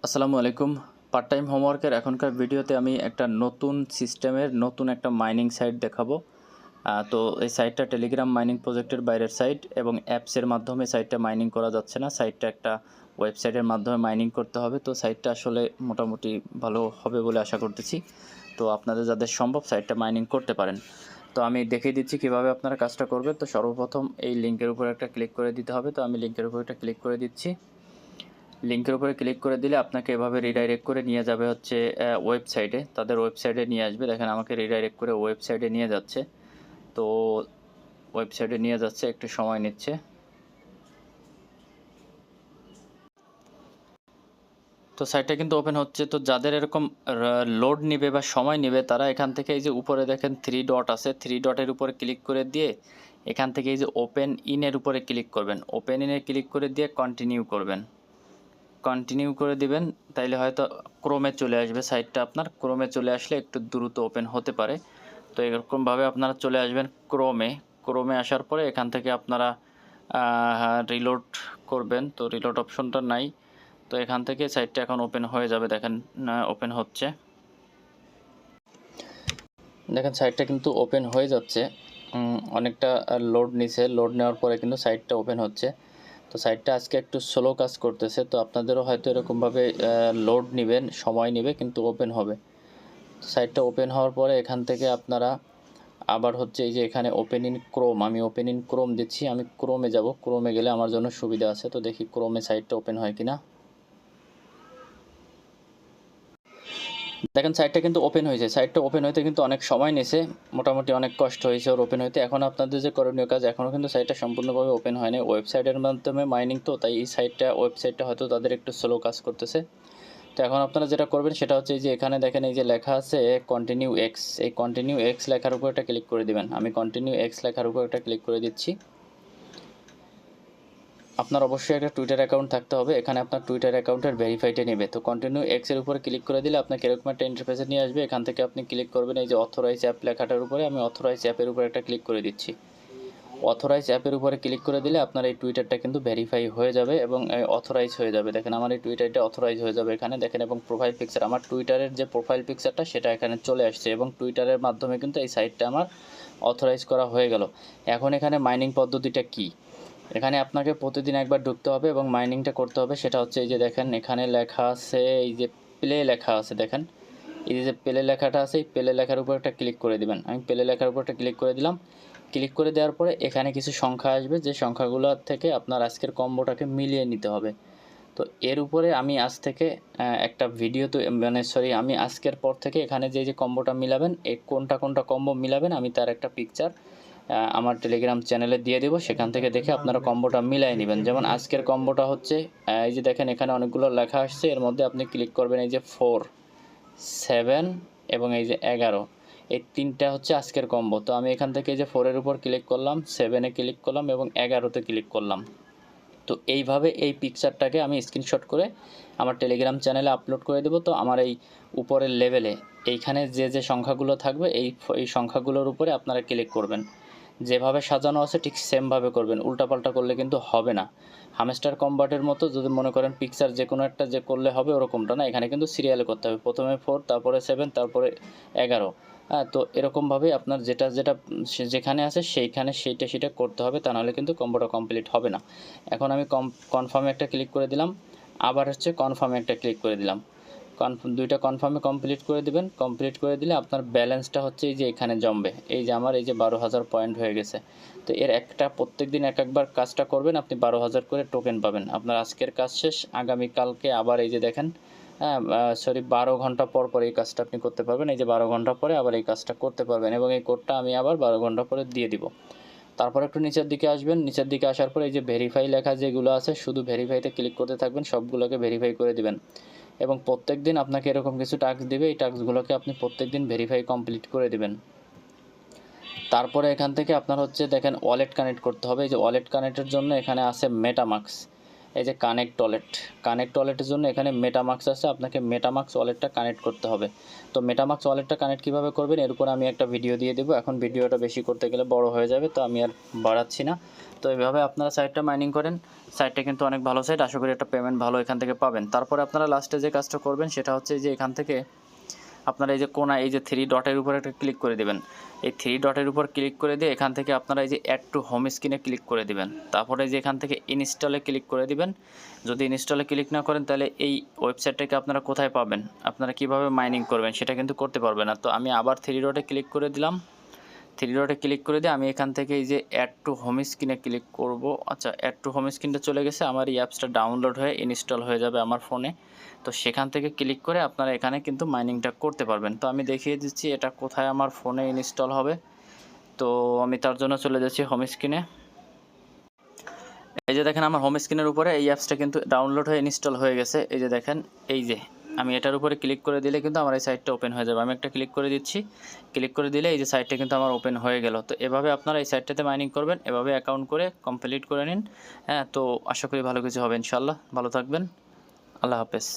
আসসালামু আলাইকুম। Part time হোমওয়ার্কের এখনকার ভিডিওতে আমি একটা নতুন সিস্টেমের নতুন একটা মাইনিং সাইট দেখাবো। তো এই সাইটটা টেলিগ্রাম মাইনিং প্রজেক্টের বাইরের সাইট এবং অ্যাপসের মাধ্যমে সাইটটা মাইনিং করা যাচ্ছে না। সাইটটা একটা ওয়েবসাইটের মাধ্যমে মাইনিং করতে হবে। তো সাইটটা আসলে মোটামুটি ভালো হবে বলে আশা করতেছি। তো আপনাদের যাদের সম্ভব সাইটটা মাইনিং করতে পারেন। তো আমি দেখিয়ে দিচ্ছি কিভাবে আপনারা কাজটা করবেন। তো সর্বপ্রথম এই লিঙ্কের উপর একটা ক্লিক করে দিতে হবে। তো আমি লিঙ্কের উপর একটা ক্লিক করে দিচ্ছি। লিঙ্কের উপরে ক্লিক করে দিলে আপনাকে এভাবে রিডাইরেক্ট করে নিয়ে যাবে হচ্ছে ওয়েবসাইটে, তাদের ওয়েবসাইটে নিয়ে আসবে। দেখেন আমাকে রিডাইরেক্ট করে ওয়েবসাইটে নিয়ে যাচ্ছে। তো ওয়েবসাইটে নিয়ে যাচ্ছে, একটু সময় নিচ্ছে। তো সাইটটা কিন্তু ওপেন হচ্ছে। তো যাদের এরকম লোড নেবে বা সময় নেবে তারা এখান থেকে এই যে উপরে দেখেন 3 ডট আছে, 3 ডটের উপরে ক্লিক করে দিয়ে এখান থেকে এই যে ওপেন ইনের উপরে ক্লিক করবেন। ওপেন ইনে ক্লিক করে দিয়ে কন্টিনিউ করবেন। কন্টিনিউ করে দিবেন, তাইলে হয়তো ক্রোমে চলে আসবে সাইটটা। আপনার ক্রোমে চলে আসলে একটু দ্রুত ওপেন হতে পারে। তো এরকমভাবে আপনারা চলে আসবেন ক্রোমে। ক্রোমে আসার পরে এখান থেকে আপনারা রিলোড করবেন। তো রিলোড অপশনটা নাই, তো এখান থেকে সাইটটা এখন ওপেন হয়ে যাবে। দেখেন ওপেন হচ্ছে, দেখেন সাইটটা কিন্তু ওপেন হয়ে যাচ্ছে। অনেকটা লোড নিছে, লোড নেওয়ার পরে কিন্তু সাইটটা ওপেন হচ্ছে। তো সাইটটা আজকে একটু স্লো কাজ করতেছে, তো আপনাদেরও হয়তো এরকমভাবে লোড নেবেন, সময় নেবে, কিন্তু ওপেন হবে। সাইটটা ওপেন হওয়ার পরে এখান থেকে আপনারা আবার হচ্ছে এই যে এখানে ওপেন ইন ক্রোম, আমি ওপেন ইন ক্রোম দিচ্ছি। আমি ক্রোমে যাব, ক্রোমে গেলে আমার জন্য সুবিধা আছে। তো দেখি ক্রোমে সাইটটা ওপেন হয় কিনা। দেখেন সাইটটা কিন্তু ওপেন হয়েছে। সাইটটা ওপেন হইতে কিন্তু অনেক সময় নিয়েছে, মোটামুটি অনেক কষ্ট হয়েছে ওর ওপেন হইতে। এখন আপনাদের যে করণীয় কাজ, এখনও কিন্তু সাইটটা সম্পূর্ণভাবে ওপেন হয়নি। ওয়েবসাইটের মাধ্যমে মাইনিং, তো তাই এই ওয়েবসাইটটা হয়তো তাদের একটু স্লো কাজ করতেছে। তো এখন আপনারা যেটা করবেন সেটা হচ্ছে এই যে এখানে দেখেন এই যে লেখা আছে কন্টিনিউ এক্স, এই কন্টিনিউ এক্স লেখার উপর একটা ক্লিক করে দিবেন। আমি কন্টিনিউ এক্স লেখার উপর একটা ক্লিক করে দিচ্ছি। আপনার অবশ্যই একটা টুইটার অ্যাকাউন্ট থাকতে হবে। এখানে আপনার টুইটার অ্যাকাউন্টের ভেরিফাইটা নেবে। তো কন্টিনিউ এক্সের উপরে ক্লিক করে দিলে আপনাকে এরকম একটা ইন্টারফেসে নিয়ে আসবে। এখান থেকে আপনি ক্লিক করবেন এই যে অথরাইজ অ্যাপ লেখাটার উপরে। আমি অথরাইজ অ্যাপের উপরে একটা ক্লিক করে দিচ্ছি। অথরাইজ অ্যাপের উপরে ক্লিক করে দিলে আপনার এই টুইটারটা কিন্তু ভেরিফাই হয়ে যাবে এবং অথরাইজ হয়ে যাবে। দেখেন আমার এই টুইটারটা অথরাইজ হয়ে যাবে এখানে দেখেন। এবং প্রোফাইল পিকচার, আমার টুইটারের যে প্রোফাইল পিকচারটা সেটা এখানে চলে আসছে এবং টুইটারের মাধ্যমে কিন্তু এই সাইটটা আমার অথরাইজ করা হয়ে গেল। এখন এখানে মাইনিং পদ্ধতিটা কী, এখানে আপনাকে প্রতিদিন একবার ঢুকতে হবে এবং মাইনিংটা করতে হবে। সেটা হচ্ছে এই যে দেখেন এখানে লেখা আছে এই যে প্লে লেখা আছে, দেখেন এই যে প্লে লেখাটা আছে, এই প্লে লেখার উপর একটা ক্লিক করে দিবেন। আমি প্লে লেখার উপর একটা ক্লিক করে দিলাম। ক্লিক করে দেওয়ার পরে এখানে কিছু সংখ্যা আসবে, যে সংখ্যাগুলো থেকে আপনার আজকের কম্বোটাকে মিলিয়ে নিতে হবে। তো এর উপরে আমি আজ থেকে একটা ভিডিও, তো মানে সরি, আমি আজকের পর থেকে এখানে যে যে কম্বোটা মিলাবেন, এই কোনটা কোনটা কম্বো মিলাবেন, আমি তার একটা পিকচার আমার টেলিগ্রাম চ্যানেলে দিয়ে দেবো। সেখান থেকে দেখে আপনারা কম্বোটা মিলাই নেবেন। যেমন আজকের কম্বোটা হচ্ছে এই যে দেখেন এখানে অনেকগুলো লেখা আসছে, এর মধ্যে আপনি ক্লিক করবেন এই যে 4, 7 এবং এই যে 11, এই তিনটা হচ্ছে আজকের কম্বো। তো আমি এখান থেকে এই যে 4-এর উপর ক্লিক করলাম, 7-এ ক্লিক করলাম এবং 11-তে ক্লিক করলাম। তো এইভাবে এই পিকচারটাকে আমি স্ক্রিনশট করে আমার টেলিগ্রাম চ্যানেলে আপলোড করে দেবো। তো আমার এই উপরের লেভেলে এইখানে যে যে সংখ্যাগুলো থাকবে এই সংখ্যাগুলোর উপরে আপনারা ক্লিক করবেন। যেভাবে সাজানো আছে ঠিক সেমভাবে করবেন, উল্টাপাল্টা করলে কিন্তু হবে না। হামস্টার কম্বাটের মতো যদি মনে করেন পিকচার যে কোনো একটা যে করলে হবে ওরকমটা না, এখানে কিন্তু সিরিয়ালে করতে হবে। প্রথমে 4, তারপরে 7, তারপরে 11। হ্যাঁ, তো এরকমভাবেই আপনার যেটা যেটা যেখানে আছে সেইখানে সেটা করতে হবে, তা নাহলে কিন্তু কম্বোটা কমপ্লিট হবে না। এখন আমি কনফার্মে একটা ক্লিক করে দিলাম, আবার হচ্ছে কনফার্মে একটা ক্লিক করে দিলাম। দুইটা কনফার্মে কমপ্লিট করে দিবেন। কমপ্লিট করে দিলে আপনার ব্যালেন্সটা হচ্ছে এই যে এখানে জমবে। এই যে আমার এই যে 12,000 পয়েন্ট হয়ে গেছে। তো এর একটা প্রত্যেক দিন একবার কাজটা করবেন, আপনি 12,000 করে টোকেন পাবেন। আপনার আজকের কাজ শেষ, আগামীকালকে আবার এই যে দেখেন 12 ঘন্টা পর পর এই কাজটা আপনি করতে পারবেন। এই যে 12 ঘন্টা পরে আবার এই কাজটা করতে পারবেন এবং এই কোডটা আমি আবার 12 ঘন্টা পরে দিয়ে দিব। তারপর একটু নিচের দিকে আসবেন। নিচের দিকে আসার পরে এই যে ভেরিফাই লেখা যেগুলো আছে, শুধু ভেরিফাইতে ক্লিক করতে থাকবেন, সবগুলোকে ভেরিফাই করে দিবেন। এবং প্রত্যেক দিন আপনাকে এরকম কিছু টাস্ক দিবে, এই টাস্কগুলোকে আপনি প্রত্যেক দিন ভেরিফাই কমপ্লিট করে দিবেন। তারপরে এখান থেকে আপনার হচ্ছে দেখেন ওয়ালেট কানেক্ট করতে হবে। এই যে ওয়ালেট কানেক্টের জন্য এখানে আছে মেটামাস্ক। এই যে কানেক্ট ওয়ালেটের জন্য এখানে মেটামাক্স আছে, আপনাকে মেটামাক্স ওয়ালেটটা কানেক্ট করতে হবে। তো মেটামাক্স ওয়ালেটটা কানেক্ট কীভাবে করবেন এর উপর আমি একটা ভিডিও দিয়ে দেবো। এখন ভিডিওটা বেশি করতে গেলে বড় হয়ে যাবে, তো আমি আর বাড়াচ্ছি না। তো এইভাবে আপনারা সাইটটা মাইনিং করেন, সাইটটা কিন্তু অনেক ভালো সাইট, আশা করি একটা পেমেন্ট ভালো এখান থেকে পাবেন। তারপরে আপনারা লাস্টে যে কাজটা করবেন সেটা হচ্ছে যে এখান থেকে আপনারা এই যে কোনায় এই যে 3 ডটের উপর একটা ক্লিক করে দিবেন। এই 3 ডটের উপর ক্লিক করে দিয়ে এখান থেকে আপনারা এই যে অ্যাড টু হোম স্ক্রিনে ক্লিক করে দিবেন। তারপরে যে এখান থেকে ইনস্টলে ক্লিক করে দিবেন। যদি ইনস্টলে ক্লিক না করেন তাহলে এই ওয়েবসাইটটাকে আপনারা কোথায় পাবেন, আপনারা কিভাবে মাইনিং করবেন সেটা কিন্তু করতে পারবেন না। তো আমি আবার 3 ডটে ক্লিক করে দিলাম। 3 ডটে ক্লিক করে দিয়ে আমি এখান থেকে এই যে অ্যাড টু হোম স্ক্রিনে ক্লিক করব। আচ্ছা, অ্যাড টু হোম স্ক্রিনটা চলে গেছে, আমার এই অ্যাপসটা ডাউনলোড হয়ে ইনস্টল হয়ে যাবে আমার ফোনে। তো সেখান থেকে ক্লিক করে আপনারা এখানে কিন্তু মাইনিংটা করতে পারবেন। তো আমি দেখিয়ে দিচ্ছি এটা কোথায় আমার ফোনে ইনস্টল হবে। তো আমি তার জন্য চলে যাচ্ছি হোম স্ক্রিনে। এই যে দেখেন আমার হোম স্ক্রিনের উপরে এই অ্যাপসটা কিন্তু ডাউনলোড হয়ে ইনস্টল হয়ে গেছে। এই যে দেখেন, এই যে আমি এটার উপরে ক্লিক করে দিলে কিন্তু আমার এই সাইটটা ওপেন হয়ে যাবে। আমি একটা ক্লিক করে দিচ্ছি, ক্লিক করে দিলে এই যে সাইটটা কিন্তু আমার ওপেন হয়ে গেল। তো এভাবে আপনারা এই সাইটটাতে মাইনিং করবেন, এভাবে অ্যাকাউন্ট করে কমপ্লিট করে নিন। হ্যাঁ, তো আশা করি ভালো কিছু হবে ইনশাআল্লাহ। ভালো থাকবেন, আল্লাহ হাফেজ।